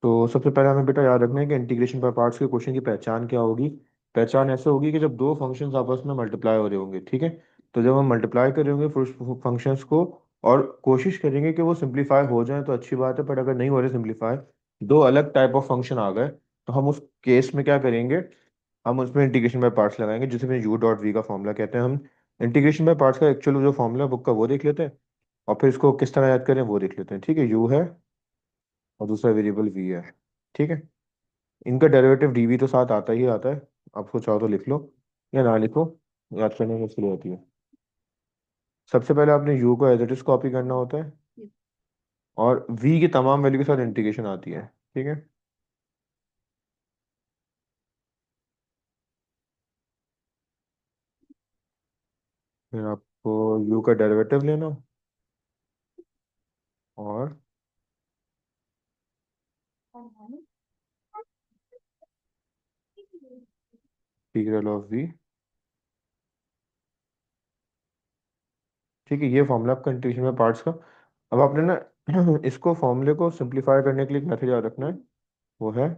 तो सबसे पहले हमें बेटा याद रखना है कि इंटीग्रेशन बाय पार्ट्स के क्वेश्चन की पहचान क्या होगी। पहचान ऐसे होगी कि जब दो फंक्शंस आपस में मल्टीप्लाई हो रहे होंगे, ठीक है। तो जब हम मल्टीप्लाई कर रहे होंगे फंक्शंस को और कोशिश करेंगे कि वो सिंप्लीफाई हो जाए तो अच्छी बात है, बट अगर नहीं हो रहे सिंप्लीफाई, दो अलग टाइप ऑफ फंक्शन आ गए, तो हम उस केस में क्या करेंगे, हम उसमें इंटीग्रेशन बाय पार्ट्स लगाएंगे, जिसे हम यू डॉट वी का फॉर्मूला कहते हैं। हम इंटीग्रेशन बाय पार्ट्स का एक्चुअल जो फॉर्मूला बुक का वो देख लेते हैं, और फिर इसको किस तरह याद करें वो देख लेते हैं। ठीक है, यू है और दूसरा वेरिएबल वी है। ठीक है, इनका डेरिवेटिव डीवी तो साथ आता ही आता है। आपको चाहो तो लिख लो या ना लिखो, याद करने में मुश्किल होती है। सबसे पहले आपने यू को एज इट इज कॉपी करना होता है, और वी की तमाम वैल्यू के साथ इंटीग्रेशन आती है। ठीक है, फिर आपको यू का डेरिवेटिव लेना, और इंटीग्रल ऑफ वी। ठीक है, ये फॉर्मूला आपका इंटीग्रेशन में पार्ट्स का। अब आपने ना इसको फॉर्मूले को सिंप्लीफाई करने के लिए एक मेथड याद रखना है, वो है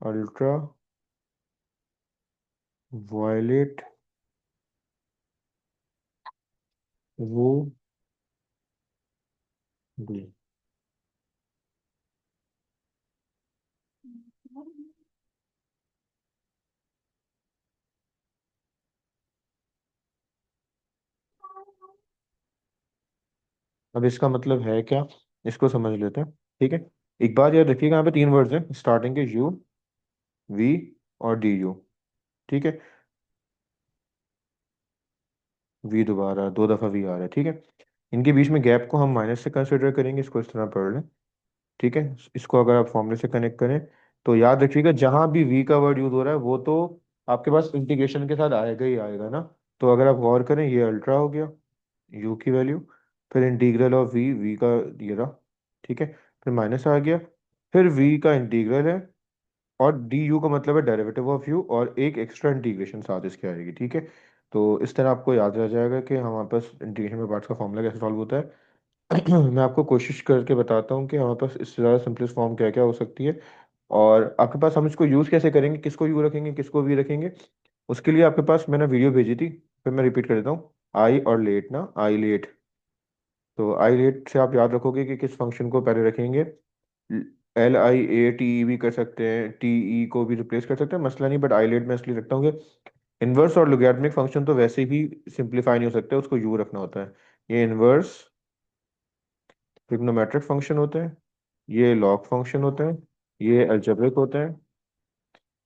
अल्ट्रा वायलेट वो डी। अब इसका मतलब है क्या, इसको समझ लेते हैं। ठीक है, एक बात याद रखिएगा, यहाँ पे तीन वर्ड्स हैं स्टार्टिंग के, यू, वी और डी यू। ठीक है, वी दोबारा दो दफा वी आ रहा है। ठीक है, इनके बीच में गैप को हम माइनस से कंसिडर करेंगे, इसको इस तरह पढ़ लें। ठीक है, इसको अगर आप फॉर्मूले से कनेक्ट करें तो याद रखिएगा, जहां भी वी का वर्ड यूज हो रहा है वो तो आपके पास इंटीग्रेशन के साथ आएगा ही आएगा ना। तो अगर आप गौर करें, ये अल्ट्रा हो गया यू की वैल्यू, फिर इंटीग्रल ऑफ वी, वी का ये रहा। ठीक है, फिर माइनस आ गया, फिर वी का इंटीग्रल है, और डी यू का मतलब है डेरिवेटिव ऑफ यू, और एक एक्स्ट्रा इंटीग्रेशन साथ इसके आएगी। ठीक है, तो इस तरह आपको याद रह जाएगा कि हमारे पास इंटीग्रेशन में पार्ट्स का फॉर्मूला कैसे सॉल्व होता है। मैं आपको कोशिश करके बताता हूँ कि हमारे पास इससे ज़्यादा सिंपलेस्ट फॉर्म क्या क्या हो सकती है, और आपके पास हम इसको यूज़ कैसे करेंगे, किसको यू रखेंगे किसको वी रखेंगे। उसके लिए आपके पास मैंने वीडियो भेजी थी, फिर मैं रिपीट कर देता हूँ। आई और लेट ना, आई लेट। तो आई लेट से आप याद रखोगे कि किस फंक्शन को पहले रखेंगे। LIA TE भी कर सकते हैं, TE को भी रिप्लेस कर सकते हैं, मसला नहीं, बट आईलेट में इसलिए रखता हूँ कि इनवर्स और लोगैरिथमिक फंक्शन तो वैसे भी सिंप्लीफाई नहीं हो सकते, उसको यू रखना होता है। ये इनवर्स ट्रिग्नोमेट्रिक फंक्शन होते हैं, ये लॉग फंक्शन होते हैं, ये अलजेब्रिक होते हैं,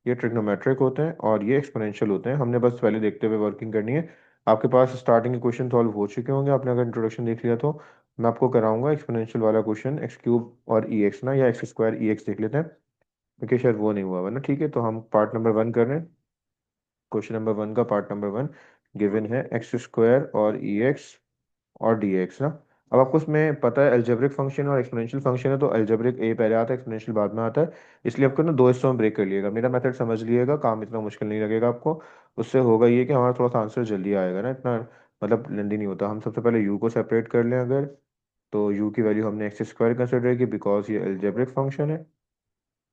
ये ट्रिग्नोमेट्रिक होते हैं, और ये एक्सपोनेंशियल होते हैं। हमने बस पहले देखते हुए वर्किंग करनी है। आपके पास स्टार्टिंग के क्वेश्चन सॉल्व हो चुके होंगे, आपने अगर इंट्रोडक्शन देख लिया तो। मैं आपको कराऊंगा एक्सपोनेंशियल वाला क्वेश्चन, एक्स क्यूब और ई एक्स ना, या एक्स स्क्वायर ई एक्स देख लेते हैं, क्योंकि शायद वो नहीं हुआ हुआ ना। ठीक है, तो हम पार्ट नंबर वन कर रहे हैं। क्वेश्चन नंबर वन का पार्ट नंबर वन गिवन है, एक्स स्क्वायर और ई एक्स और डी एक्स ना। अब आपको इसमें पता है अलजेब्रिक फंक्शन और एक्सपोनेंशियल फंक्शन है, तो अलजेब्रिक ए पहले आता है, एक्सपोनेंशियल बाद में आता है। इसलिए आपको ना दो हिस्सों में ब्रेक कर लिएगा, मेरा मेथड समझ लिएगा, काम इतना मुश्किल नहीं लगेगा आपको। उससे होगा ये कि हमारा थोड़ा सा आंसर जल्दी आएगा ना, इतना मतलब लेंदी नहीं होता। हम सबसे पहले यू को सेपरेट कर लें अगर, तो यू की वैल्यू हमने एक्स स्क्वायर कंसिडर की, बिकॉज ये अलजेब्रिक फंक्शन है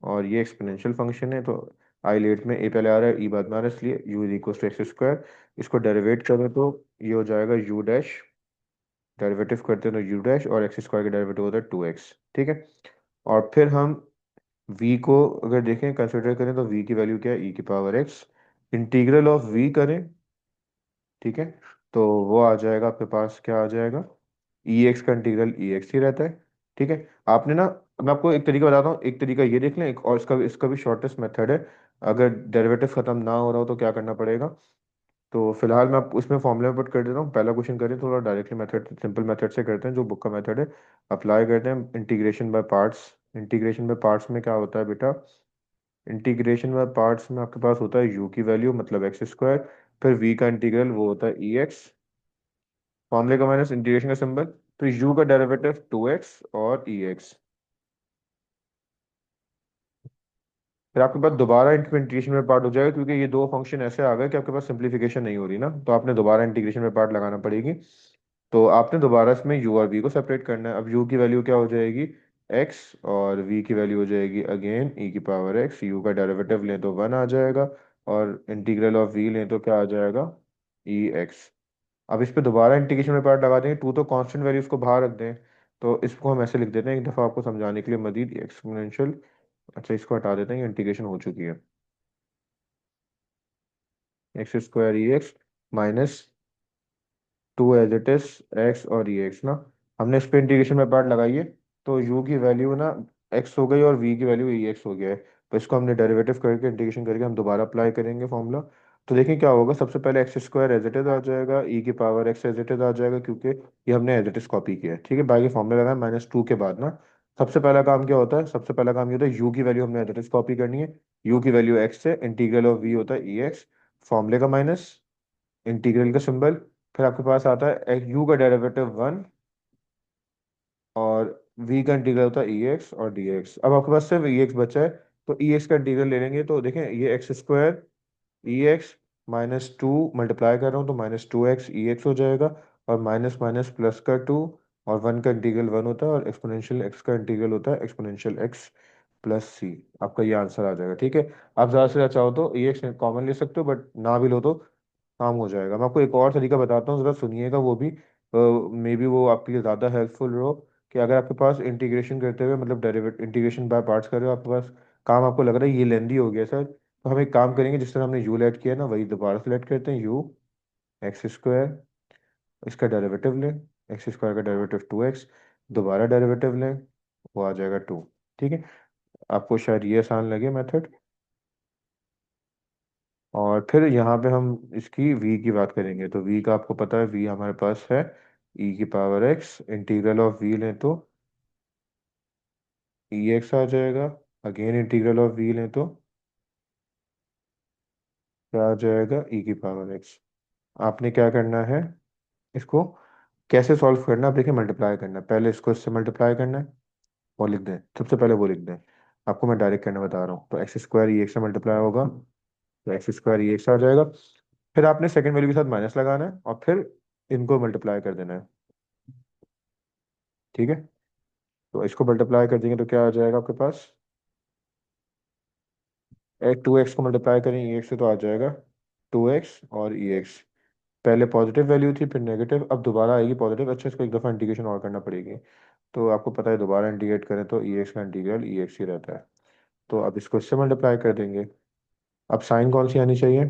और ये एक्सपोनेंशियल फंक्शन है। तो आई लेट में ए पहले आ रहा है, ई बाद में आ रहा है, इसलिए u is equal to x square. इसको डेरिवेट करें तो ये हो जाएगा यू डैश, डेरिवेटिव करते हैं तो यू डैश, और एक्स स्क्वायर का डेरिवेटिव होता है 2x। ठीक है, और फिर हम v को अगर देखें कंसिडर करें तो v की वैल्यू क्या है, e की power x। Integral of v करें, ठीक है, तो वो आ जाएगा आपके पास, क्या आ जाएगा, ई एक्स का इंटीग्रल ई एक्स ही रहता है। ठीक है, आपने ना, मैं आपको एक तरीका बताता हूँ, एक तरीका ये देख लें, एक और इसका भी शॉर्टेस्ट मेथड है। अगर डेरिवेटिव खत्म ना हो रहा हो तो क्या करना पड़ेगा। तो फिलहाल मैं आप उसमें फॉर्मूला में पुट कर देता हूँ। पहला क्वेश्चन करें थोड़ा डायरेक्टली मेथड, सिंपल मेथड से करते हैं, जो बुक का मेथड है। अप्लाई करते हैं integration by parts. Integration by parts में क्या होता है बेटा, इंटीग्रेशन बाय पार्ट्स में आपके पास होता है यू की वैल्यू मतलब एक्स स्क्वायर, फिर वी का इंटीग्रल वो होता है ई एक्स, फॉर्मूले का माइनस इंटीग्रेशन का सिंबल, फिर यू का डेरिवेटिव 2x और ई एक्स। फिर आपके पास दोबारा इंटीग्रेशन में पार्ट हो जाएगा, क्योंकि ये दो फंक्शन ऐसे आ गए कि आपके पास सिंप्लीफिकेशन नहीं हो रही ना, तो आपने दोबारा इंटीग्रेशन में पार्ट लगाना पड़ेगी। तो आपने दोबारा इसमें यू और वी को सेपरेट करना है। अब यू की वैल्यू क्या हो जाएगी, एक्स, और वी की वैल्यू हो जाएगी अगेन ई की पावर एक्स। यू का डेरिवेटिव लें तो वन आ जाएगा, और इंटीग्रल ऑफ वी लें तो क्या आ जाएगा, ई एक्स। अब इस पे दोबारा इंटीग्रेशन में पार्ट लगा देंगे, टू तो कांस्टेंट वैल्यूज को बाहर रख दें, तो इसको हम ऐसे लिख देते हैं एक दफ़ा आपको समझाने के लिए मजीद एक्सपोनेंशियल। अच्छा, इसको हटा देते हैं, इंटीग्रेशन हो चुकी है। X square e x minus two as it is x और ई एक्स ना। हमने इस पे इंटीग्रेशन में पार्ट लगाई है, तो यू की वैल्यू ना एक्स हो गई और वी की वैल्यू ई एक्स हो गया है। तो इसको हमने डेरिवेटिव करके इंटीग्रेशन करके हम दोबारा अप्लाई करेंगे फॉर्मूला। तो देखिए क्या होगा, सबसे पहले x square as it is आ जाएगा, ई की power x as it is आ जाएगा, क्योंकि ये हमने एज इट इज कॉपी किया है। ठीक है, बाकी फॉर्मूला लगाया माइनस टू के बाद ना। सबसे पहला काम क्या होता है, सबसे पहला काम ये होता है यू की वैल्यू हमने एज इट इज कॉपी करनी है। यू की वैल्यू एक्स से इंटीग्रल ऑफ वी होता है ई एक्स, फॉर्मूले का माइनस, इंटीग्रल का सिंबल, फिर आपके पास आता है यू का डेरिवेटिव वन, और v का इंटीग्रल होता है ई एक्स और डी एक्स। अब आपके पास सिर्फ ई एक्स बचा है, तो ई एक्स का इंटीग्रल ले लेंगे, तो देखें ये x square e x minus to, multiply कर रहा हूँ तो माइनस टू एक्स ई एक्स हो जाएगा, और माइनस माइनस प्लस का टू, और वन का इंटीग्रल वन होता है, और एक्सपोनेंशियल एक्स का इंटीग्रल होता है एक्सपोनेंशियल एक्स प्लस सी। आपका ये आंसर आ जाएगा। ठीक है, आप ज़्यादा से ज़्यादा चाहो तो ई एक्स कॉमन ले सकते हो, बट ना भी लो तो काम हो जाएगा। मैं आपको एक और तरीका बताता हूँ, ज़रा सुनिएगा, वो भी मे बी वो आपके लिए ज़्यादा हेल्पफुल हो। कि अगर आपके पास इंटीग्रेशन करते हुए, मतलब डेरिवेट इंटीग्रेशन बाय पार्ट्स कर रहे हो, आपके पास काम आपको लग रहा है ये लेंदी हो गया सर, तो हम एक काम करेंगे, जिस तरह हमने यू लेट किया ना, वही दोबारा सेलेक्ट करते हैं, यू एक्स स्क्वायर, इसका डेरिवेटिव लें, एक्स स्क्वायर का डेरिवेटिव टू एक्स, दोबारा डेरिवेटिव लें, वो आ जाएगा टू। ठीक है, आपको शायद ये आसान लगे मेथड। और फिर यहाँ पे हम इसकी v की बात करेंगे, तो v का आपको पता है, v हमारे पास है e की power x, integral of v लें तो ई एक्स आ जाएगा, अगेन इंटीग्रल ऑफ v लें तो क्या आ जाएगा, e की पावर x। आपने क्या करना है, इसको कैसे सॉल्व करना है, आप देखिए मल्टीप्लाई करना है, पहले इसको इससे मल्टीप्लाई करना है, वो लिख दें, सबसे पहले वो लिख दें। आपको मैं डायरेक्ट करना बता रहा हूँ, तो एक्स स्क्वायर ई एक्स से मल्टीप्लाई होगा, तो एक्स स्क्वायर ई एक्स आ जाएगा। फिर आपने सेकंड वैल्यू के साथ माइनस लगाना है, और फिर इनको मल्टीप्लाई कर देना है। ठीक है, तो इसको मल्टीप्लाई कर देंगे तो क्या आ जाएगा आपके पास, एक टू एक्स को मल्टीप्लाई करें ई एक्स से तो आ जाएगा टू एक्स और ई एक्स। पहले पॉजिटिव वैल्यू थी, फिर नेगेटिव, अब दोबारा आएगी पॉजिटिव। अच्छा, इसको एक दफ़ा इंटीग्रेशन और करना पड़ेगी, तो आपको पता है दोबारा इंटीग्रेट करें तो ई एक्स का इंटीग्रल ई एक्स ही रहता है। तो अब इसको इससे मल्टीप्लाई कर देंगे। अब साइन कौन सी आनी चाहिए,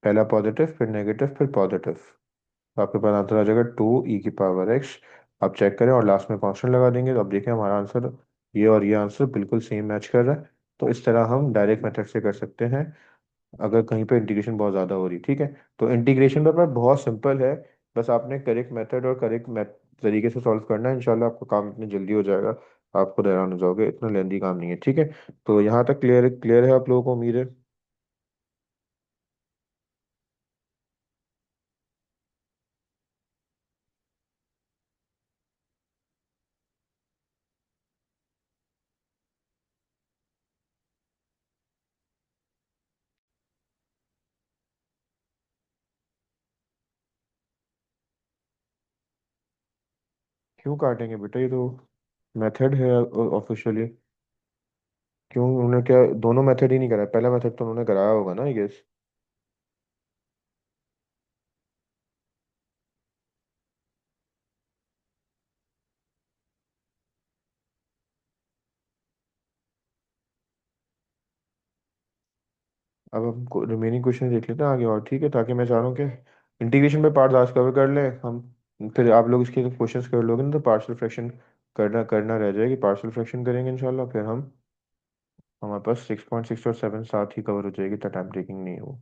पहला पॉजिटिव, फिर नेगेटिव, फिर पॉजिटिव, तो आपके पास आंसर आ जाएगा टू ई की पावर एक्स। आप चेक करें और लास्ट में कांस्टेंट लगा देंगे, तो अब देखें हमारा आंसर, ये और ये आंसर बिल्कुल सेम मैच कर रहा है। तो इस तरह हम डायरेक्ट मेथड से कर सकते हैं, अगर कहीं पे इंटीग्रेशन बहुत ज़्यादा हो रही। ठीक है, तो इंटीग्रेशन पेपर बहुत सिंपल है, बस आपने करेक्ट मेथड और करेक्ट तरीके से सॉल्व करना है, इंशाल्लाह आपका काम इतनी जल्दी हो जाएगा, आप खुद हैरान हो जाओगे, इतना लेंदी काम नहीं है। ठीक है, तो यहाँ तक क्लियर क्लियर है आप लोगों को, उम्मीद है। क्यों काटेंगे बेटा, ये तो मेथड है ऑफिशियली। क्यों, उन्होंने क्या दोनों मेथड ही नहीं कराया, पहला मेथड तो उन्होंने कराया होगा ना, आई गेस। अब हम रिमेनिंग क्वेश्चन देख लेते हैं आगे और, ठीक है, ताकि मैं चाह रहा हूँ कि इंटीग्रेशन पे पार्ट आज कवर कर लें हम, फिर आप लोग इसके क्वेश्चंस कर लोगे ना, तो पार्शियल फ्रैक्शन करना करना रह जाएगी, पार्शियल फ्रैक्शन करेंगे इंशाल्लाह, फिर हम हमारे पास 6.6 और 7 साथ ही कवर हो जाएगी, इतना टाइम टेकिंग नहीं है वो।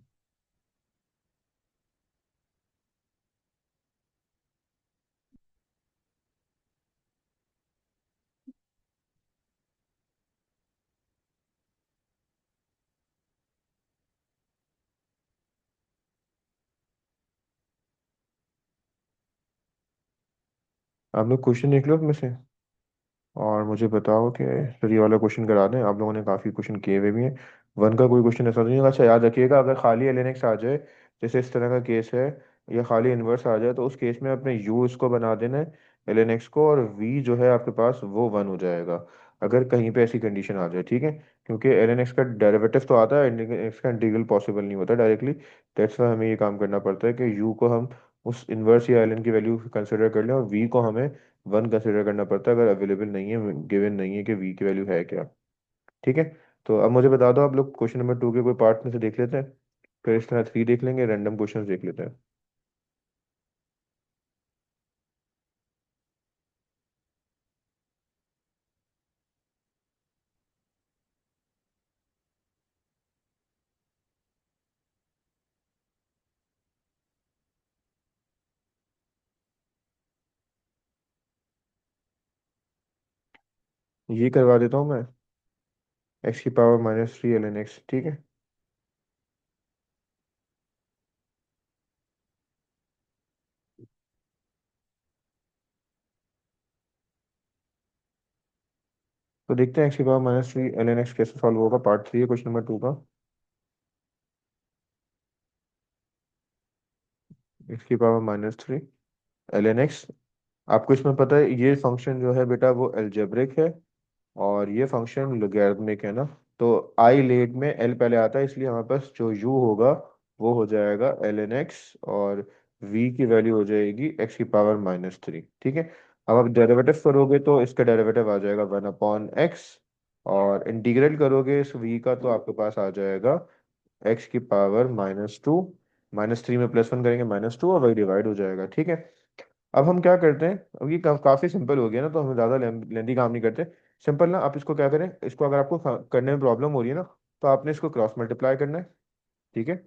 आप लोग क्वेश्चन देख लो उसमें से, और मुझे बताओ कि फिर ये वाला क्वेश्चन करा दें, आप लोगों ने काफ़ी क्वेश्चन किए हुए भी हैं। वन का कोई क्वेश्चन ऐसा नहीं होगा। अच्छा, याद रखिएगा, अगर खाली एल एन एक्स आ जाए, जैसे इस तरह का केस है, या खाली इन्वर्स आ जाए, तो उस केस में अपने यू इसको बना देना है, एल एन एक्स को, और वी जो है आपके पास वो वन हो जाएगा, अगर कहीं पे ऐसी कंडीशन आ जाए, ठीक है। क्योंकि एल एन एक्स का डेरिवेटिव तो आता है, एल एन एक्स का इंटीग्रल पॉसिबल नहीं होता डायरेक्टली, दैट्स वाई हमें ये काम करना पड़ता है कि यू को हम उस इन्वर्स या एल एन की वैल्यू कंसिडर कर लें, और वी को हमें वन कंसिडर करना पड़ता है, अगर अवेलेबल नहीं है, गिवन नहीं है कि वी की वैल्यू है क्या, ठीक है। तो अब मुझे बता दो, आप लोग क्वेश्चन नंबर टू के कोई पार्ट में से देख लेते हैं, फिर इस तरह थ्री देख लेंगे, रैंडम क्वेश्चन देख लेते हैं। ये करवा देता हूँ मैं, एक्स की power minus three l n x, ठीक है। तो देखते हैं एक्स की power minus three l n x कैसे सॉल्व होगा, पार्ट थ्री है क्वेश्चन नंबर टू का। एक्स की power minus three l n x, आपको इसमें पता है ये फंक्शन जो है बेटा वो एल्जेब्रिक है, और ये फंक्शन लोगैरिथमिक है ना। तो आई लेट में एल पहले आता है, इसलिए हमारे पास जो यू होगा वो हो जाएगा एल एन एक्स, और वी की वैल्यू हो जाएगी एक्स की पावर माइनस थ्री, ठीक है। अब आप डेरिवेटिव करोगे तो इसका डेरिवेटिव आ जाएगा वन अपॉन एक्स, और इंटीग्रेट करोगे इस वी का तो आपके पास आ जाएगा एक्स की power minus two, minus three में प्लस वन करेंगे माइनस टू, और वही डिवाइड हो जाएगा, ठीक है। अब हम क्या करते हैं, अब ये काफी सिंपल हो गया ना, तो हम ज्यादा लेंदी काम नहीं करते। सिंपल ना, आप इसको क्या करें, इसको अगर आपको करने में प्रॉब्लम हो रही है ना, तो आपने इसको क्रॉस मल्टीप्लाई करना है, ठीक है।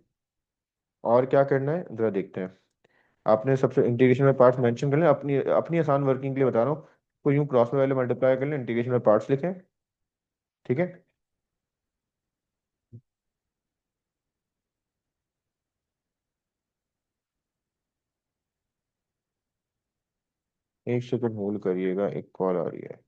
और क्या करना है जरा देखते हैं। आपने सबसे इंटीग्रेशन में पार्ट्स मेंशन कर लें, अपनी अपनी आसान वर्किंग के लिए बता रहा हूँ, तो यूं क्रॉस में पहले मल्टीप्लाई कर लें, इंटीग्रेशन में पार्ट्स लिखें, ठीक है। एक सेकंड होल्ड करिएगा, एक कॉल आ रही है।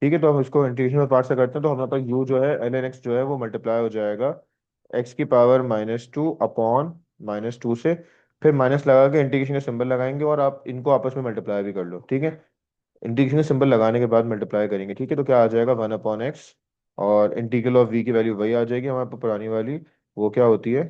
ठीक है, तो हम इसको इंटीग्रेशन में पार्ट से करते हैं, तो हमारे पास यू जो है एल एन एक्स जो है वो मल्टीप्लाई हो जाएगा एक्स की power minus two upon minus two से, फिर माइनस लगा के इंटीग्रेशन का सिंबल लगाएंगे, और आप इनको आपस में मल्टीप्लाई भी कर लो, ठीक है। इंटीग्रेशन का सिंबल लगाने के बाद मल्टीप्लाई करेंगे, ठीक है। तो क्या आ जाएगा वन अपॉन एक्स, और इंटीग्रल ऑफ वी की वैल्यू वही आ जाएगी हमारे पास पुरानी वाली, वो क्या होती है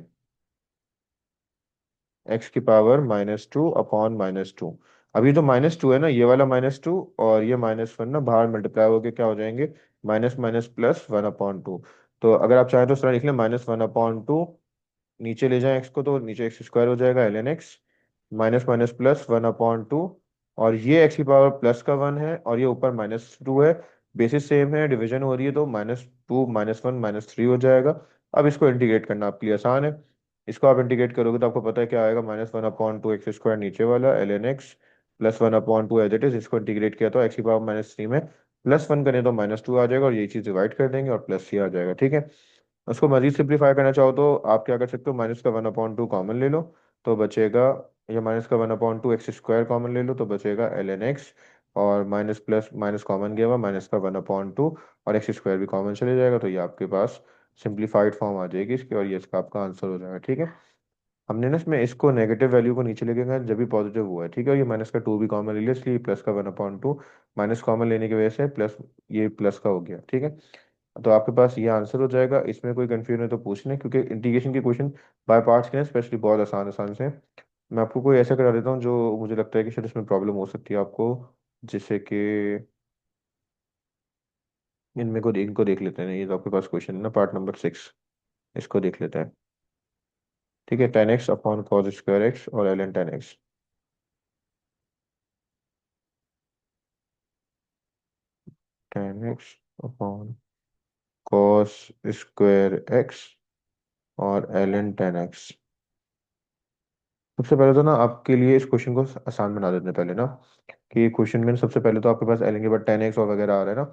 एक्स की power minus two upon minus two. अभी जो माइनस टू है ना, ये वाला माइनस टू और ये माइनस वन ना बाहर मल्टीप्लाई होके क्या हो जाएंगे, minus minus plus one upon to. तो अगर आप चाहें तो इस तरह लिख लें, माइनस वन अपॉन टू, नीचे ले जाएं एक्स को तो नीचे एक्स स्क्वायर हो जाएगा l n x, minus minus plus one upon two, और ये एक्स की पावर प्लस का वन है, और ये ऊपर माइनस टू है, बेसिस सेम है, डिवीजन हो रही है, तो minus two minus one minus three हो जाएगा। अब इसको इंटीग्रेट करना आपके लिए आसान है, इसको आप इंटीग्रेट करोगे तो आपको पता है क्या आएगा, minus one upon two x square नीचे वाला l n x, plus one upon two as it is, इसको इंटीग्रेट किया तो एक्स की पावर माइनस थ्री में प्लस वन करें तो माइनस टू आ जाएगा, और ये चीज़ डिवाइड कर देंगे और प्लस सी आ जाएगा, ठीक है। उसको मजीद सिंप्लीफाई करना चाहो तो आप क्या कर सकते हो, माइनस का वन अपॉन टू कॉमन ले लो, तो बचेगा, या माइनस का one upon two x square common ले लो तो बचेगा एल एन एक्स, और माइनस प्लस माइनस कॉमन गया हुआ, माइनस का वन अपॉन टू, और एक्स स्क्वायर भी कॉमन चले जाएगा, तो ये आपके पास सिंप्लीफाइड फॉर्म आ जाएगी इसकी, और ये इसका आपका आंसर हो जाएगा, ठीक है। हमने ना इसमें इसको नेगेटिव वैल्यू को नीचे लेके गए जब भी पॉजिटिव हुआ है, ठीक है। और ये माइनस का टू भी कॉमन ले लिया, इसलिए प्लस का one upon to, minus common लेने की वजह से प्लस, ये प्लस का हो गया, ठीक है। तो आपके पास ये आंसर हो जाएगा, इसमें कोई कंफ्यूजन है तो पूछ लें, क्योंकि इंटीग्रेशन के क्वेश्चन बाय पार्ट्स के हैं, स्पेशली बहुत आसान आसान से। मैं आपको कोई ऐसा करा देता हूँ जो मुझे लगता है कि शायद इसमें प्रॉब्लम हो सकती है आपको, जैसे कि इनमें को इनको देख लेते हैं, ये तो आपके पास क्वेश्चन है ना, पार्ट नंबर सिक्स, इसको देख लेते हैं, ठीक है। Tan x upon cos square x और L N tan x, tan x upon cos square x और एल एन टेन एक्स। सबसे पहले तो ना आपके लिए इस क्वेश्चन को आसान बना देते हैं पहले ना, कि क्वेश्चन में सबसे पहले तो आपके पास एल एन के बाद टेन एक्स और वगैरह आ रहा है ना,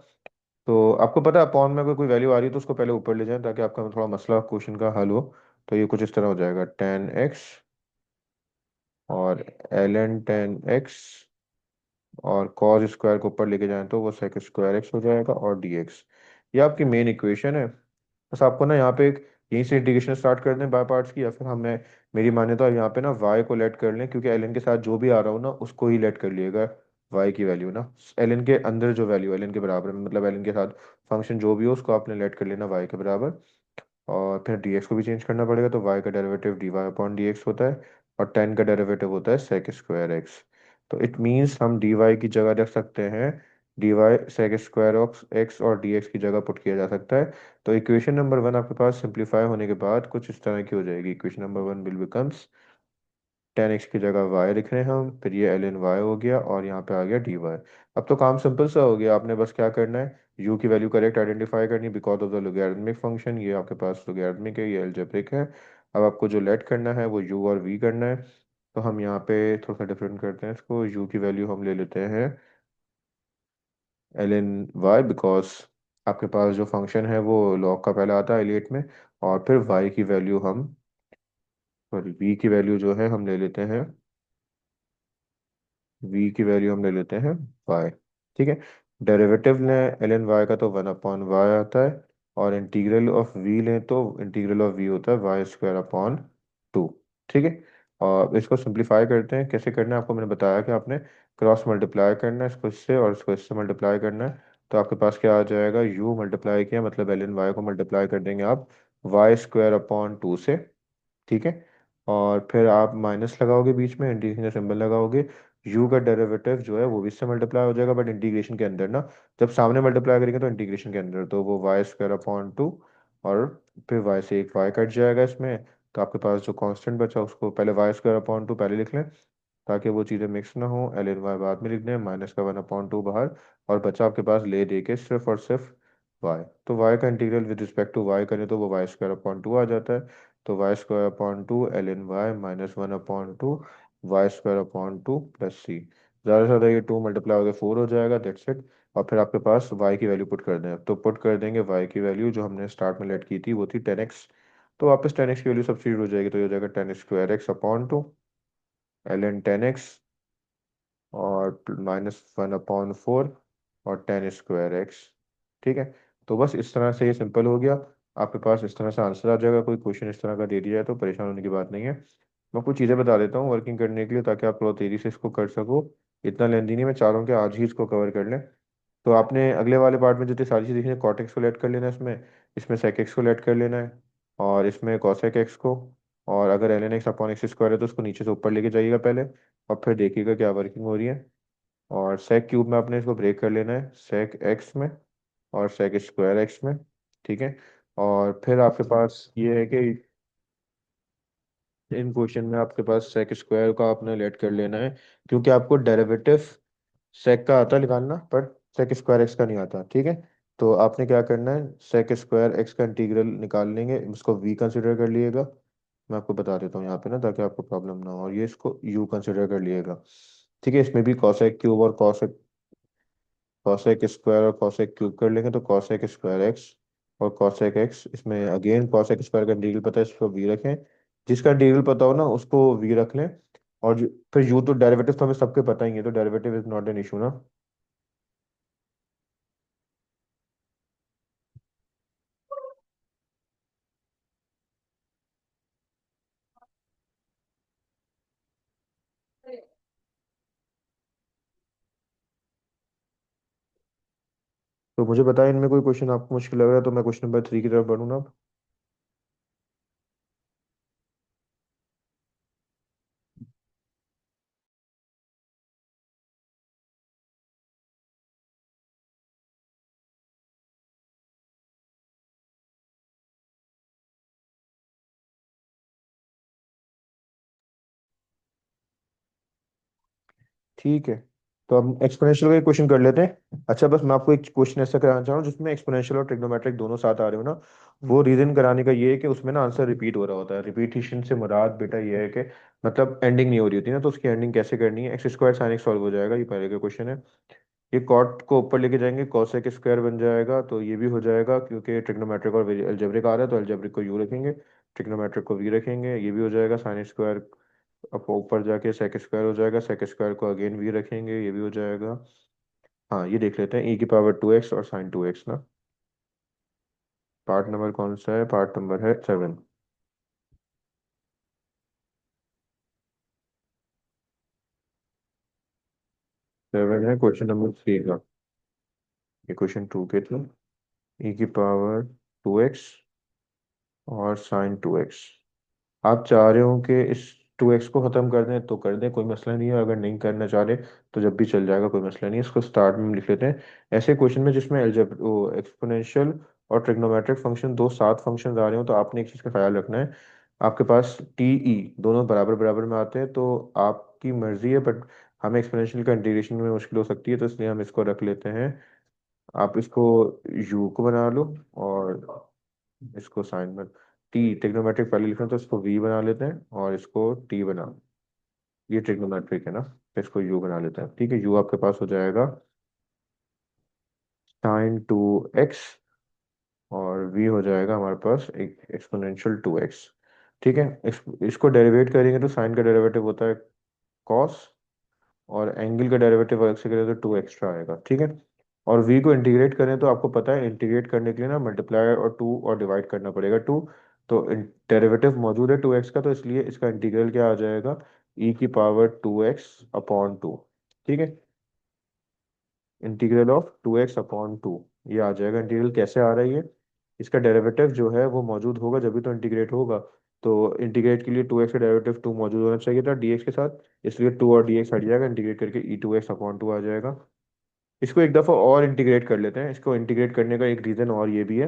तो आपको पता है अपॉन में अगर कोई वैल्यू आ रही है तो उसको पहले ऊपर ले जाएं, ताकि आपका थोड़ा मसला क्वेश्चन का हल हो। तो ये कुछ इस तरह हो जाएगा, टेन एक्स और एल एन टेन एक्स, और कॉस स्क्वायर को ऊपर लेके जाएं तो वो सेक स्क्वायर एक्स हो जाएगा, और डी एक्स। ये आपकी मेन इक्वेशन है। बस आपको ना यहाँ पे एक यहीं से इंटीग्रेशन स्टार्ट कर दें बाय पार्ट्स की, या फिर हमें, मेरी माने तो यहाँ पे ना y को लेट कर लें, क्योंकि ln के साथ जो भी आ रहा हो ना उसको ही लेट कर लिएगा। y की वैल्यू ना ln के अंदर जो वैल्यू ln के बराबर में, मतलब ln के साथ फंक्शन जो भी हो उसको आपने लेट कर लेना y के बराबर। और फिर dx को भी चेंज करना पड़ेगा, तो y का डेरिवेटिव dy अपॉन dx होता है, और tan का डेरिवेटिव होता है sec स्क्वायर x। तो इट मीन्स हम dy की जगह रख सकते हैं dy sec square of x, और dx की जगह पुट किया जा सकता है। तो इक्वेशन नंबर वन आपके पास सिंप्लीफाई होने के बाद कुछ इस तरह की हो जाएगी। Equation number one will becomes 10x की जगह y लिख रहे हैं हम, फिर ये ln y हो गया, और यहाँ पे आ गया dy। अब तो काम सिंपल सा हो गया, आपने बस क्या करना है, u की वैल्यू करेक्ट आइडेंटिफाई करनी, because of the logarithmic function, ये आपके पास लोगैरिथमिक है, ये अलजेब्रिक है। अब आपको जो लेट करना है वो u और v करना है। तो हम यहाँ पे थोड़ा सा डिफरेंट करते हैं इसको, u की वैल्यू हम ले लेते हैं ln y, बिकॉज आपके पास जो फंक्शन है वो लॉग का पहले आता है एलिएट में। और फिर y की वैल्यू हम, सॉरी v की वैल्यू जो है हम ले लेते हैं, v की वैल्यू हम ले लेते हैं y। ठीक है। डेरिवेटिव लें ln y का तो 1/y आता है, और इंटीग्रल ऑफ v लें तो इंटीग्रल ऑफ v होता है y² अपॉन 2। ठीक है। और इसको सिंप्लीफाई करते हैं, कैसे करना है आपको मैंने बताया कि आपने क्रॉस मल्टीप्लाई करना है इसको इससे, और इसको इससे मल्टीप्लाई करना है। तो आपके पास क्या आ जाएगा, u मल्टीप्लाई किया मतलब ln y को मल्टीप्लाई कर देंगे आप y² अपॉन 2 से। ठीक है। और फिर आप माइनस लगाओगे, बीच में इंटीग्रेशन का सिंबल लगाओगे, u का डेरिवेटिव जो है वो भी इससे मल्टीप्लाई हो जाएगा, बट इंटीग्रेशन के अंदर ना, जब सामने मल्टीप्लाई करेंगे तो इंटीग्रेशन के अंदर, तो वो y² अपॉन 2। और फिर y से एक y कट जाएगा इसमें। तो आपके पास जो कांस्टेंट बचा उसको पहले y² अपॉन 2 पहले लिख लें, ताकि वो चीज़ें मिक्स ना हो, ln y बाद में लिख दें, माइनस का 1/2 बाहर, और बचा आपके पास ले दे के सिर्फ और सिर्फ y। तो y का integral with respect to y करें तो वो y² अपॉन 2 आ जाता है। तो y² upon 2 ln y -1/2 y² upon 2 plus c। ज़्यादा से ज़्यादा ये 2 मल्टीप्लाई होकर 4 हो जाएगा, दैट्स इट। और फिर आपके पास y की वैल्यू पुट कर दें, तो पुट कर देंगे y की वैल्यू जो हमने स्टार्ट में लेट की थी वो थी 10x। तो वापस 10x की वैल्यू सब्स्टिट्यूट हो जाएगी, तो ये हो जाएगा 10 square x upon 2 ln 10x, और -1/4 और 10 स्क्वायर x। ठीक है। तो बस इस तरह से ये सिंपल हो गया। आपके पास इस तरह से आंसर आ जाएगा, कोई क्वेश्चन इस तरह का दे दिया जाए तो परेशान होने की बात नहीं है। मैं कुछ चीज़ें बता देता हूँ वर्किंग करने के लिए, ताकि आप थोड़ा तेज़ी से इसको कर सको। इतना लेंदी नहीं, मैं चाह रहा हूँ कि आज ही इसको कवर कर लें। तो आपने अगले वाले पार्ट में जितनी सारी चीज़ देखी है, कॉटेक्स को लेट कर लेना है इसमें, इसमें सेक एक्स को लेट कर लेना है, और इसमें कॉसेक एक्स को। और अगर ln x/x² है तो उसको नीचे से ऊपर लेके जाइएगा पहले, और फिर देखिएगा क्या वर्किंग हो रही है। और सेक क्यूब में आपने इसको ब्रेक कर लेना है, सेक एक्स में और सेक स्क्वायर एक्स में। ठीक है। और फिर आपके पास ये है कि इन क्वेश्चन में आपके पास सेक स्क्वायर का आपने लेट कर लेना है, क्योंकि आपको डेरिवेटिव सेक का आता है निकालना, पर सेक स्क्वायर एक्स का नहीं आता। ठीक है। तो आपने क्या करना है, सेक स्क्वायर एक्स का इंटीग्रल निकाल लेंगे, इसको वी कंसिडर कर लिएगा। मैं आपको बता देता हूँ यहाँ पे ना, ताकि आपको प्रॉब्लम ना हो, और ये इसको यू कंसिडर कर लिएगा। ठीक है। इसमें भी कॉसेक क्यूब और कॉसेक स्क्वायर और कॉसेक क्यूब कर लेंगे, तो कॉसेक स्क्वायर एक्स और कॉसेक एक्स, इसमें अगेन कॉसेक स्क्वायर का इंटीग्रल पता है, इसको वी रखें। जिसका इंटीग्रल पता हो ना उसको वी रख लें। और फिर यू तो डेरिवेटिव तो हमें सबके पता ही है, तो derivative is not an issue ना। तो मुझे बताएं, इनमें कोई क्वेश्चन आपको मुश्किल लग रहा है तो मैं क्वेश्चन नंबर 3 की तरफ बढ़ूँ ना। ठीक है। तो हम एक्सपोनेंशियल का क्वेश्चन कर लेते हैं। अच्छा, बस मैं आपको एक क्वेश्चन ऐसा कराना चाह रहा हूँ जिसमें एक्सपोनेंशियल और ट्रिग्नोमेट्रिक दोनों साथ आ रहे हो ना। वो रीजन कराने का ये है कि उसमें ना आंसर रिपीट हो रहा होता है। रिपीटिशन से मुराद बेटा ये है कि मतलब एंडिंग नहीं हो रही होती ना, तो उसकी एंडिंग कैसे करनी है, x square sine x solve हो जाएगा, ये पहले का क्वेश्चन है। ये कॉट को ऊपर लेके जाएंगे, कॉसेक स्क्वायर बन जाएगा, तो ये भी हो जाएगा, क्योंकि ट्रिग्नोमेट्रिक और अलजेब्रिक आ रहा है तो अलजेब्रिक को यू रखेंगे, ट्रिग्नोमेट्रिक को वी रखेंगे, ये भी हो जाएगा। साइन स्क्वायर अब ऊपर जाके सेक स्क्वायर हो जाएगा, सेक स्क्वायर को अगेन वी रखेंगे, ये भी हो जाएगा। हाँ, ये देख लेते हैं, e की पावर 2x और साइन 2x ना। पार्ट नंबर कौन सा है? पार्ट नंबर है 7। 7 है क्वेश्चन नंबर 3 का। ये क्वेश्चन 2 के थे। ई की पावर 2x और साइन 2x। आप चाह रहे हो कि इस 2x को ख़त्म कर दें तो कर दें, कोई मसला नहीं है। अगर नहीं करना चाह रहे तो जब भी चल जाएगा, कोई मसला नहीं है। इसको स्टार्ट में हम लिख लेते हैं। ऐसे क्वेश्चन में जिसमें एल्जेब्रा एक्सपोनेंशियल और ट्रिग्नोमेट्रिक फंक्शन, दो सात फंक्शन आ रहे हो, तो आपने एक चीज़ का ख्याल रखना है। आपके पास टी ई दोनों बराबर बराबर में आते हैं, तो आपकी मर्जी है, बट हमें एक्सपोनेंशियल का इंटीग्रेशन में मुश्किल हो सकती है, तो इसलिए हम इसको रख लेते हैं। आप इसको यू को बना लो, और इसको साइन में टी ट्रिग्नोमेट्रिक पहले लिखना, तो इसको वी बना लेते हैं और इसको टी बना। ये ट्रिग्नोमेट्रिक है ना, तो इसको यू बना लेते हैं। ठीक है, यू आपके पास हो जाएगा sin 2x, और वी हो जाएगा हमारे पास एक एक्सपोनेंशियल 2x। ठीक है, इसको डेरिवेट करेंगे तो साइन का डेरिवेटिव होता है cos, और एंगल का डेरिवेटिव अलग से करें तो 2 एक्स्ट्रा आएगा। ठीक है, और v को इंटीग्रेट करें तो आपको पता है इंटीग्रेट करने के लिए ना मल्टीप्लाई और 2 और डिवाइड करना पड़ेगा 2। तो डेरिवेटिव मौजूद है 2x का, तो इसलिए इसका इंटीग्रल क्या आ जाएगा? e की पावर 2x/2। ठीक है, इंटीग्रल ऑफ 2x/2 ये आ जाएगा। इंटीग्रल कैसे आ रहा है ये? इसका डेरिवेटिव जो है वो मौजूद होगा जब भी तो इंटीग्रेट होगा। तो इंटीग्रेट के लिए 2x का डेरिवेटिव 2 मौजूद होना चाहिए था dx के साथ, इसलिए 2 और dx हट जाएगा, इंटीग्रेट करके e2x/2 आ जाएगा। इसको एक दफ़ा और इंटीग्रेट कर लेते हैं। इसको इंटीग्रेट करने का एक रीज़न और ये भी है,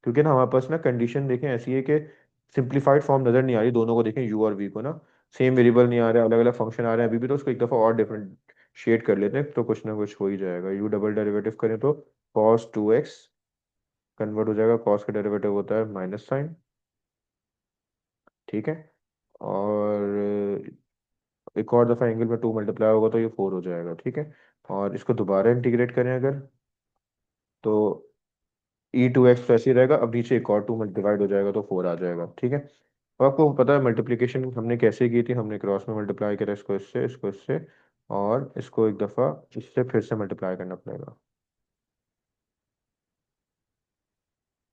क्योंकि ना हमारे पास ना कंडीशन देखें ऐसी है कि सिंप्लीफाइड फॉर्म नज़र नहीं आ रही। दोनों को देखें, यू और वी को ना, सेम वेरिएबल नहीं आ रहा है, अलग अलग फंक्शन आ रहे हैं अभी भी। तो उसको एक दफ़ा और डिफरेंट शेड कर लेते हैं, तो कुछ ना कुछ हो ही जाएगा। यू डबल डेरिवेटिव करें तो cos 2x कन्वर्ट हो जाएगा, cos का डेरिवेटिव होता है माइनस साइन। ठीक है, और एक और दफ़ा एंगल में 2 मल्टीप्लाई होगा तो ये 4 हो जाएगा। ठीक है, और इसको दोबारा इंटीग्रेट करें अगर, तो e2x तो ऐसे ही रहेगा, अब नीचे एक और 2 डिवाइड हो जाएगा तो 4 आ जाएगा। ठीक है, और आपको पता है मल्टीप्लिकेशन हमने कैसे की थी? हमने क्रॉस में मल्टीप्लाई करा, इसको इससे, इसको इससे, और इसको एक दफ़ा इससे फिर से मल्टीप्लाई करना पड़ेगा।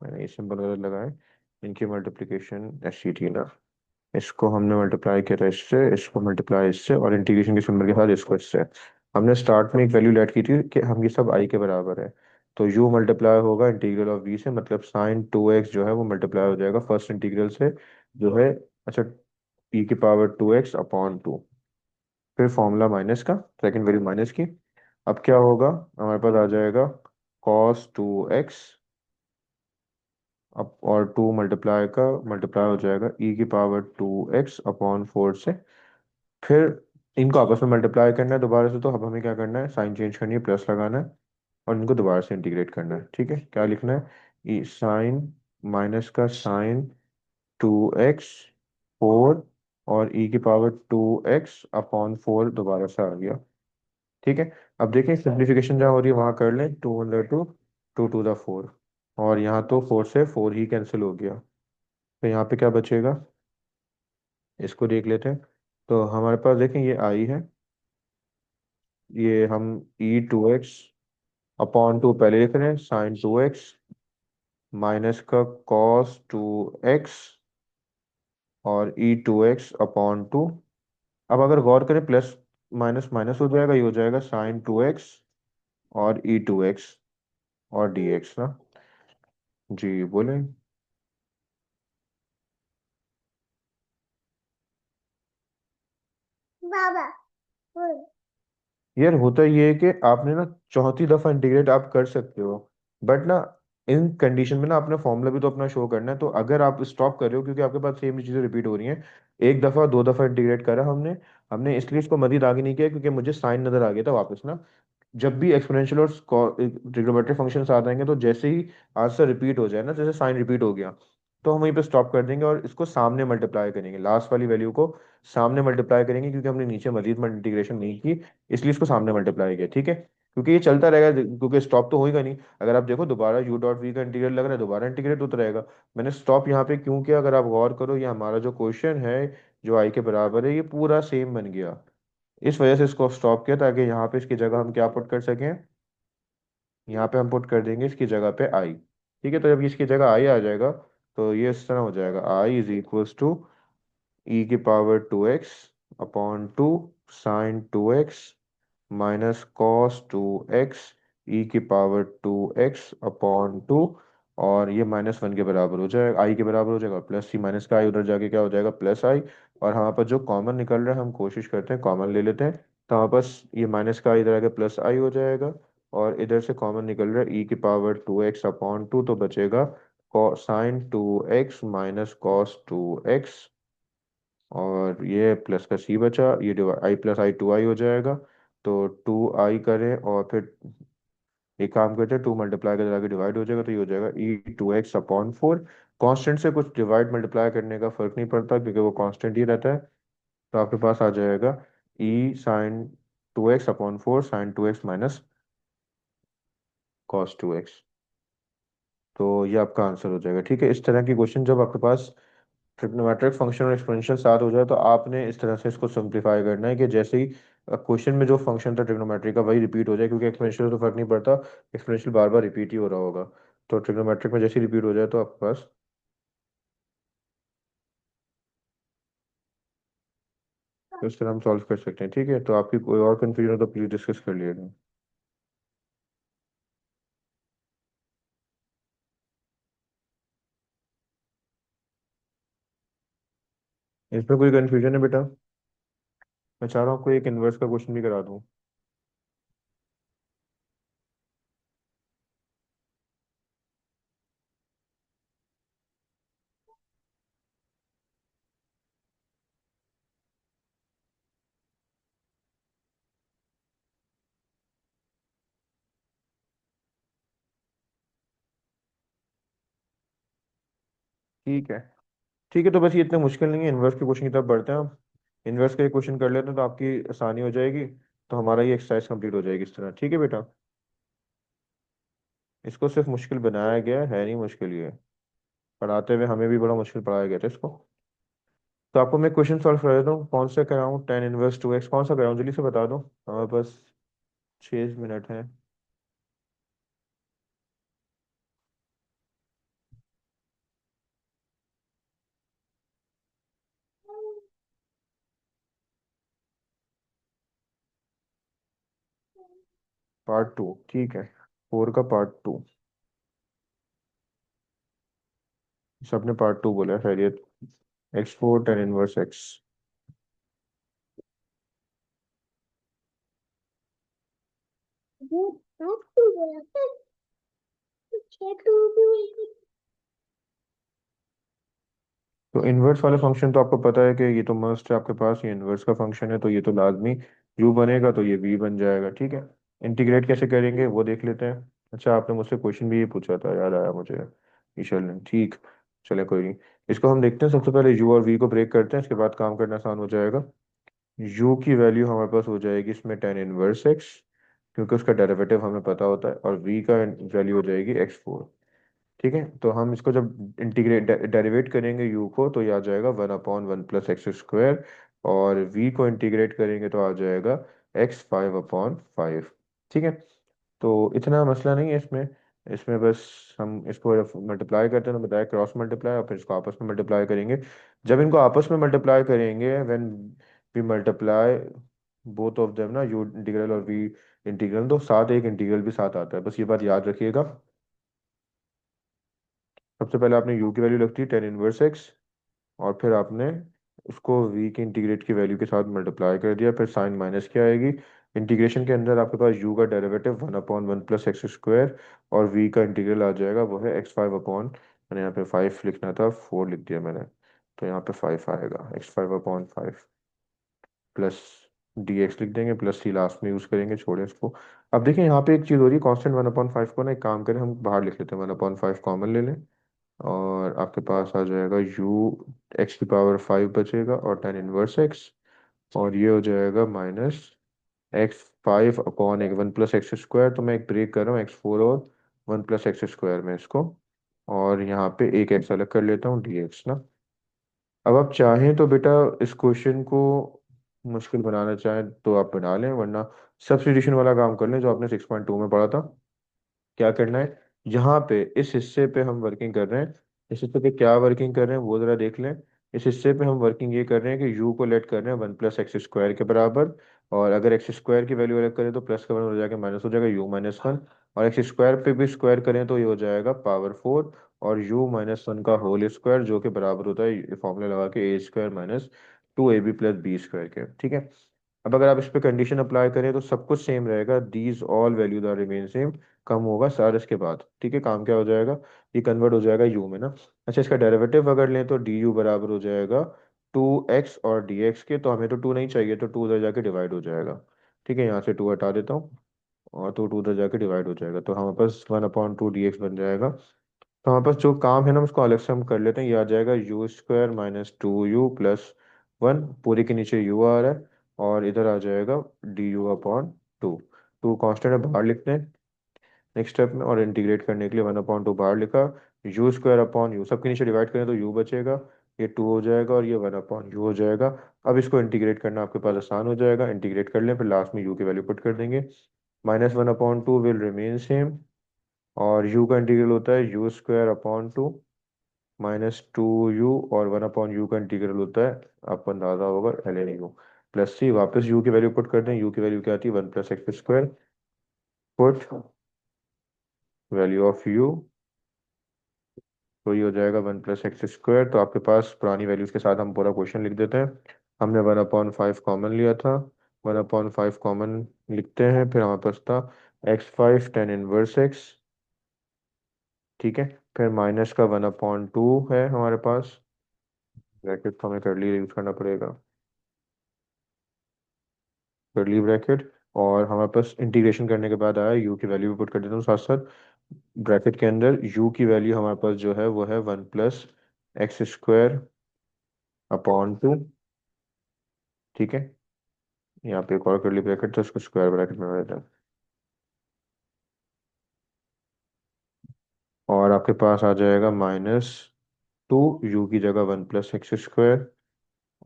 मैंने ये सिंबल गलत लगाए। इनकी मल्टीप्लिकेशन ऐसी थी ना, इसको हमने मल्टीप्लाई किया इससे, इसको मल्टीप्लाई इससे, और इंटीग्रेशन के सिंबल के साथ इसको इससे। हमने स्टार्ट में एक वैल्यू लेट की थी कि हम ये सब आई के बराबर है, तो यू मल्टीप्लाई होगा इंटीग्रल ऑफ वी से, मतलब sin 2x जो है वो मल्टीप्लाई हो जाएगा फर्स्ट इंटीग्रल से, जो है, अच्छा, e की पावर 2x/2। फिर फॉर्मूला माइनस का, सेकंड वैल्यू माइनस की। अब क्या होगा? हमारे पास आ जाएगा cos 2x, अब और 2 मल्टीप्लाई का मल्टीप्लाई हो जाएगा e की पावर 2x/4 से। फिर इनको आपस में मल्टीप्लाई करना है दोबारा से, तो अब हमें क्या करना है? साइन चेंज करनी है, प्लस लगाना है, और इनको दोबारा से इंटीग्रेट करना है। ठीक है, क्या लिखना है? ई साइन माइनस का sin 2x/4, और e की पावर 2x/4 दोबारा से आ गया। ठीक है, अब देखें सिंप्लीफिकेशन जहाँ हो रही है वहाँ कर लें, 2 2 2 4, और यहाँ तो 4 से 4 ही कैंसिल हो गया, तो यहाँ पे क्या बचेगा? इसको देख लेते हैं। तो हमारे पास देखें ये आई है, ये हम e2x/2 पहले लिख रहे हैं, sin 2x माइनस का cos 2x, और e2x/2। अब अगर गौर करें, प्लस माइनस माइनस हो जाएगा, ये हो जाएगा sin 2x और e2x और dx ना। जी बोले। बाबा बोल। यार होता ये है कि आपने ना चौथी दफा इंटीग्रेट आप कर सकते हो, बट ना इन कंडीशन में ना आपने फॉर्मूला भी तो अपना शो करना है। तो अगर आप स्टॉप कर रहे हो क्योंकि आपके पास सेम चीजें रिपीट हो रही हैं, एक दफा दो दफा इंटीग्रेट करा हमने, हमने इसलिए इसको मजीद आगे नहीं किया क्योंकि मुझे साइन नजर आ गया था वापस ना। जब भी एक्सपोनेंशियल और ट्रिग्नोमेट्रिक फंक्शंस आ जाएंगे, तो जैसे ही आंसर रिपीट हो जाए ना, जैसे साइन रिपीट हो गया, तो हम वहीं पे स्टॉप कर देंगे और इसको सामने मल्टीप्लाई करेंगे, लास्ट वाली वैल्यू को सामने मल्टीप्लाई करेंगे, क्योंकि हमने नीचे मजीद इंटीग्रेशन नहीं की, इसलिए इसको सामने मल्टीप्लाई किया। ठीक है, क्योंकि ये चलता रहेगा, क्योंकि स्टॉप तो होगा नहीं। अगर आप देखो दोबारा यू डॉट वी का इंटीग्रल लग रहा है, दोबारा इंटीग्रेट होता रहेगा। मैंने स्टॉप यहाँ पे क्यों किया? अगर आप गौर करो, ये हमारा जो क्वेश्चन है जो आई के बराबर है, ये पूरा सेम बन गया। इस वजह से इसको स्टॉप किया, ताकि यहाँ पे इसकी जगह हम क्या पुट कर सकें? यहाँ पे हम पुट कर देंगे इसकी जगह पे आई। ठीक है, तो जब इसकी जगह आई आ जाएगा तो ये इस तरह हो जाएगा, I is equals to e की पावर 2x अपॉन 2 sine 2x minus cos 2x e की पावर 2x अपॉन 2, और ये -1 के बराबर हो जाएगा, आई के बराबर हो जाएगा, प्लस सी माइनस का आई उधर जाके क्या हो जाएगा, प्लस आई। और हमारे पास जो कॉमन निकल रहा है हम कोशिश करते हैं कॉमन ले लेते हैं, तो हमारे पास ये माइनस का इधर आके प्लस आई हो जाएगा, और इधर से कॉमन निकल रहा है ई की पावर 2x अपॉन 2, तो बचेगा sign 2x minus cos 2x, और ये प्लस का सी बचा, ये आई प्लस आई 2i हो जाएगा। तो 2i करें और फिर एक काम करते हैं, 2 मल्टीप्लाई कर आगे डिवाइड हो जाएगा, तो ये हो जाएगा e2x/4। कांस्टेंट से कुछ डिवाइड मल्टीप्लाई करने का फर्क नहीं पड़ता क्योंकि वो कांस्टेंट ही रहता है। तो आपके पास आ जाएगा e sine 2x/4 sine 2x minus cos 2x। तो ये आपका आंसर हो जाएगा। ठीक है, इस तरह की क्वेश्चन जब आपके पास ट्रिग्नोमेट्रिक फंक्शन और एक्सपोनेंशियल साथ हो जाए तो आपने इस तरह से इसको सिंप्लीफाई करना है कि जैसे ही क्वेश्चन में जो फंक्शन था ट्रिग्नोमेट्री का वही रिपीट हो जाए, क्योंकि एक्सपोनेंशियल तो फर्क नहीं पड़ता, एक्सपोनेंशियल बार बार रिपीट ही हो रहा होगा। तो ट्रिग्नोमेट्रिक में जैसे ही रिपीट हो जाए तो आपके पास तो इस तरह हम सॉल्व कर सकते हैं। ठीक है, तो आपकी कोई और कंफ्यूजन हो तो प्लीज डिस्कस कर लिएगा। इसमें कोई कंफ्यूजन है बेटा? मैं चाह रहा हूँ आपको एक इनवर्स का क्वेश्चन भी करा दूँ। ठीक है। ठीक है, तो बस ये इतना मुश्किल नहीं है, इनवर्स के क्वेश्चन की तरफ बढ़ते हैं हम। इनवर्स का एक क्वेश्चन कर लेते हैं तो आपकी आसानी हो जाएगी, तो हमारा ये एक्सरसाइज कंप्लीट हो जाएगी इस तरह। ठीक है बेटा, इसको सिर्फ मुश्किल बनाया गया है नहीं मुश्किल ये, पढ़ाते हुए हमें भी बड़ा मुश्किल पढ़ाया गया था इसको। तो आपको मैं क्वेश्चन सॉल्व करा देता हूँ, कौन सा कराऊँ, टेन इनवर्स 2x कौन सा कराऊँ, जल्दी से बता दो, हमारे पास 6 मिनट है। पार्ट 2, ठीक है, 4 का पार्ट 2। सबने पार्ट 2 बोला है, खैरियत। x4 tan inverse x। तो इनवर्स वाले फंक्शन तो आपको पता है कि ये तो मस्ट है आपके पास, ये इनवर्स का फंक्शन है तो ये तो लाजमी u बनेगा, तो ये v बन जाएगा। ठीक है, इंटीग्रेट कैसे करेंगे वो देख लेते हैं। अच्छा, आपने मुझसे क्वेश्चन भी ये पूछा था, याद आया मुझे, ईशल ने। ठीक, चले कोई नहीं, इसको हम देखते हैं। सबसे पहले u और v को ब्रेक करते हैं, इसके बाद काम करना आसान हो जाएगा। u की वैल्यू हमारे पास हो जाएगी इसमें टेन इनवर्स x, क्योंकि उसका डेरिवेटिव हमें पता होता है, और v का वैल्यू हो जाएगी x4। ठीक है, तो हम इसको जब इंटीग्रेट डेरिवेट करेंगे u को तो ये आ जाएगा 1/1 + x², और v को इंटीग्रेट करेंगे तो आ जाएगा x5/5। ठीक है, तो इतना मसला नहीं है इसमें। इसमें बस हम इसको मल्टीप्लाई करते हैं, तो बताया क्रॉस मल्टीप्लाई, और फिर इसको आपस में मल्टीप्लाई करेंगे। जब इनको आपस में मल्टीप्लाई करेंगे, when we multiply both of them ना, u इंटीग्रल और v इंटीग्रल, तो साथ एक इंटीग्रल भी साथ आता है, बस ये बात याद रखिएगा। सबसे पहले आपने u की वैल्यू रखी टेन इनवर्स x, और फिर आपने उसको v की इंटीग्रेट की वैल्यू के साथ मल्टीप्लाई कर दिया, फिर साइन माइनस क्या आएगी, इंटीग्रेशन के अंदर आपके पास u का डेरिवेटिव 1/1 + x², और v का इंटीग्रल आ जाएगा वो है मैंने यहाँ पे 5 लिखना था, 4 लिख दिया मैंने, तो यहाँ पे 5 आएगा, x5/5 प्लस dx लिख देंगे, प्लस सी लास्ट में यूज करेंगे, छोड़े इसको। अब देखिए यहाँ पे एक चीज़ हो रही है, कॉन्स्टेंट 1/5 को ना, एक काम करें हम बाहर लिख लेते हैं, 1/5 कॉमन ले लें, और आपके पास आ जाएगा x की पावर 5 बचेगा, और टेन इनवर्स x, और ये हो जाएगा -x5/1 + x²। तो मैं एक ब्रेक कर रहा हूँ x4 और 1 + x² में इसको, और यहाँ पे एक x अलग कर लेता हूँ dx ना। अब आप चाहें तो बेटा इस क्वेश्चन को मुश्किल बनाना चाहें तो आप बना लें, वरना सब्स्टिट्यूशन वाला काम कर लें जो आपने 6.2 में पढ़ा था। क्या करना है, यहाँ पे इस हिस्से पे हम वर्किंग कर रहे हैं। इस हिस्से पे क्या वर्किंग कर रहे हैं वो जरा देख लें। इस हिस्से पे हम वर्किंग ये कर रहे हैं कि यू को लेट कर रहे हैं 1 + x² के बराबर। और अगर एक्स स्क्वायर की वैल्यू अलग करें तो प्लस का 1 हो जाएगा, माइनस हो जाएगा u-1। और एक्स स्क्वायर पे भी स्क्वायर करें तो ये हो जाएगा पावर 4। और u-1 का होल स्क्वायर जो कि बराबर होता है ये फॉर्मूला लगा के a² - 2ab + b² के। ठीक है। अब अगर आप इस पे कंडीशन अप्लाई करें तो सब कुछ सेम रहेगा, these all values are remain same. कम होगा सार इसके बाद। ठीक है, काम क्या हो जाएगा, ये कन्वर्ट हो जाएगा यू में ना। अच्छा, इसका डेरिवेटिव अगर लें तो डी यू बराबर हो जाएगा 2x और dx के। तो हमें तो 2 नहीं चाहिए, तो 2 उधर जाके डिवाइड हो जाएगा। ठीक है, यहाँ से 2 हटा देता हूँ और तो 2 उधर जाके डिवाइड हो जाएगा, तो हमारे पास 1/2 dx बन जाएगा। तो हमारे पास जो काम है ना उसको अलग से हम कर लेते हैं। ये आ जाएगा u² - 2u + 1, पूरे के नीचे u आ रहा है, और इधर आ जाएगा du/2। टू कांस्टेंट है, बाहर लिखते हैं नेक्स्ट स्टेप में। और इंटीग्रेट करने के लिए 1/2 बाहर लिखा। u² / u, सबके नीचे डिवाइड करें तो u बचेगा, ये 2 हो जाएगा और ये 1/u हो जाएगा। अब इसको इंटीग्रेट करना आपके पास आसान हो जाएगा, इंटीग्रेट कर लें, फिर लास्ट में u की वैल्यू पुट कर देंगे। -1/2 विल रिमेन सेम, और u का इंटीग्रल होता है u²/2 -2u, और 1/u का इंटीग्रल होता है, आपको अंदाजा होगा, ln u प्लस सी। वापस u की वैल्यू पुट करते हैं, u की वैल्यू क्या आती है 1 + x²। Put value of u, तो ये हो जाएगा 1 + x²। तो आपके पास पुरानी वैल्यूज के साथ हम पूरा क्वेश्चन लिख देते हैं। हमने 1/5 कॉमन लिया था, 1/5 कॉमन लिखते हैं। फिर हमारे पास था x5 tan−1x। ठीक है, फिर माइनस का 1/2 है हमारे पास, ब्रैकेट तो हमें करली यूज करना पड़ेगा, करली ब्रैकेट। और हमारे पास इंटीग्रेशन करने के बाद आया, u की वैल्यू भी पुट कर देता हूँ साथ साथ ब्रैकेट के अंदर। u की वैल्यू हमारे पास जो है वो है 1 + x² / 2। ठीक है, यहाँ पे एक और करली ब्रैकेट तो इसको स्क्वायर ब्रैकेट में रहता है। और आपके पास आ जाएगा -2, u की जगह 1 + x²,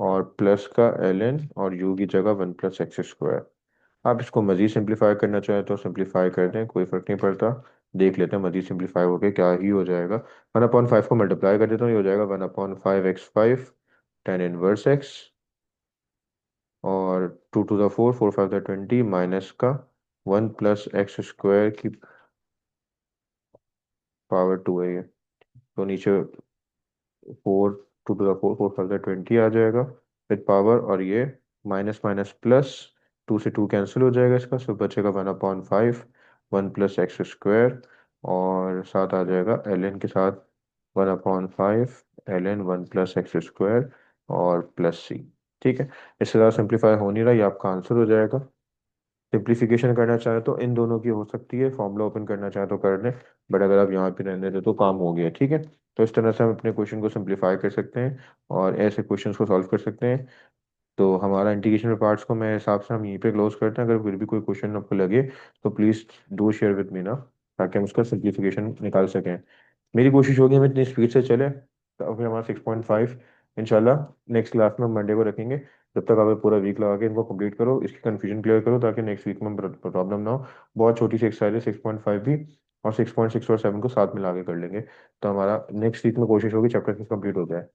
और प्लस का ln, और u की जगह 1 + x²। आप इसको मजीद सिंप्लीफाई करना चाहें तो सिंप्लीफाई कर दें, कोई फर्क नहीं पड़ता। देख लेते हैं मजीद सिंप्लीफाई होके क्या ही हो जाएगा। 1/5 को मल्टीप्लाई कर देता हूँ, ये हो जाएगा 1/5x5 tan−1x, और 2 to the 4, 4×5 = 20, माइनस का 1 + x² की पावर 2 है ये। तो नीचे 4, 2 to the 4, 4×5 = 20 आ जाएगा विद पावर। और ये माइनस माइनस प्लस, 2 से 2 कैंसिल हो जाएगा इसका, सो बचेगा 1/5 1 + x²। और साथ आ जाएगा ln के साथ 1/5 ln 1 + x², और प्लस सी। ठीक है, इससे ज़्यादा सिंप्लीफाई हो नहीं रहा, ये आपका आंसर हो जाएगा। सिंप्लीफिकेशन करना चाहें तो इन दोनों की हो सकती है, फॉर्मूला ओपन करना चाहें तो कर लें, बट अगर आप यहाँ पे रहने दें तो काम हो गया। ठीक है, तो इस तरह से हम अपने क्वेश्चन को सिंप्लीफाई कर सकते हैं और ऐसे क्वेश्चंस को सॉल्व कर सकते हैं। तो हमारा इंटीग्रेशन पार्ट्स को मेरे हिसाब से हम यहीं पे क्लोज करते हैं। अगर फिर भी कोई क्वेश्चन आपको लगे तो please do share with me ना, ताकि हम उसका सिंप्लीफिकेशन निकाल सकें। मेरी कोशिश होगी हम इतनी स्पीड से चले, तो अभी हमारा 6.5 इंशाल्लाह नेक्स्ट क्लास में मंडे को रखेंगे। जब तक आप पूरा वीक लगा के इनको कंप्लीट करो, इसकी कन्फ्यूजन क्लियर करो, ताकि नेक्स्ट वीक में प्रॉब्लम ना हो। बहुत छोटी सी एक्सरसाइज है 6.5 भी, और 6.6 और 7 को साथ मिला के कर लेंगे। तो हमारा नेक्स्ट वीक में कोशिश होगी चैप्टर कंप्लीट हो जाए।